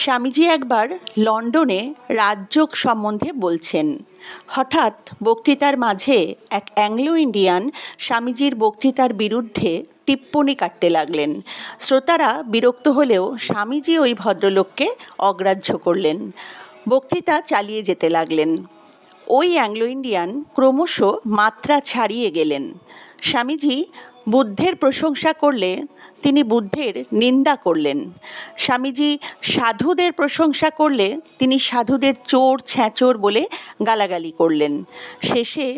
স্বামীজি একবার লন্ডনে রাজযোগ সম্বন্ধে বলছেন। হঠাৎ বক্তৃতার মাঝে এক অ্যাংলো ইন্ডিয়ান স্বামীজির বক্তৃতার বিরুদ্ধে টিপ্পনী কাটতে লাগলেন। শ্রোতারা বিরক্ত হলেও স্বামীজি ওই ভদ্রলোককে অগ্রাহ্য করলেন, বক্তৃতা চালিয়ে যেতে লাগলেন। ওই অ্যাংলো ইন্ডিয়ান ক্রমশ মাত্রা ছাড়িয়ে গেলেন। স্বামীজি বুদ্ধের প্রশংসা করলে তিনি বুদ্ধের নিন্দা করলেন। স্বামীজি সাধুদের প্রশংসা করলে তিনি সাধুদের চোর ছ্যাঁচোর বলে গালাগালি করলেন। শেষে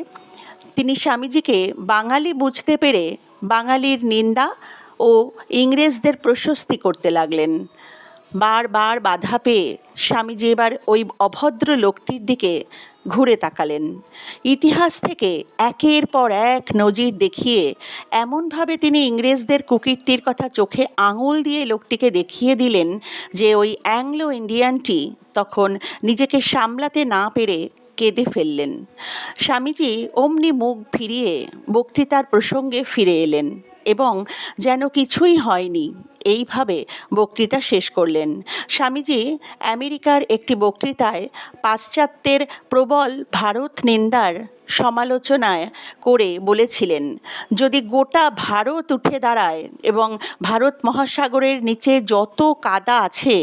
তিনি স্বামীজিকে বাঙালি বুঝতে পেরে বাঙালির নিন্দা ও ইংরেজদের প্রশস্তি করতে লাগলেন। বারবার বাধা পেয়ে স্বামীজি এবার ওই অভদ্র লোকটির দিকে ঘুরে তাকালেন। ইতিহাস থেকে একের পর এক নজির দেখিয়ে এমনভাবে তিনি ইংরেজদের কুকীর্তির কথা চোখে আঙুল দিয়ে লোকটিকে দেখিয়ে দিলেন যে ওই অ্যাংলো ইন্ডিয়ানটি তখন নিজেকে সামলাতে না পেরে কেঁদে ফেললেন। স্বামীজি অমনি মুখ ফিরিয়ে বক্তৃতার প্রসঙ্গে ফিরে এলেন এবং যেন কিছুই হয়নি এইভাবে বক্তৃতা শেষ করলেন। স্বামীজি আমেরিকার একটি বক্তৃতায় পাশ্চাত্যের প্রবল ভারত নিন্দার সমালোচনায় করে বলেছিলেন, যদি গোটা ভারত উঠে দাঁড়ায় এবং ভারত মহাসাগরের নিচে যত কাদা আছে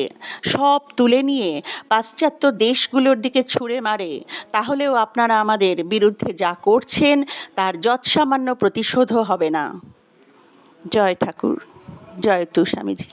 সব তুলে নিয়ে পাশ্চাত্য দেশগুলোর দিকে ছুঁড়ে মারে, তাহলেও আপনারা আমাদের বিরুদ্ধে যা করছেন তার যৎসামান্য প্রতিশোধও হবে না। জয় ঠাকুর, জয় তু স্বামীজি।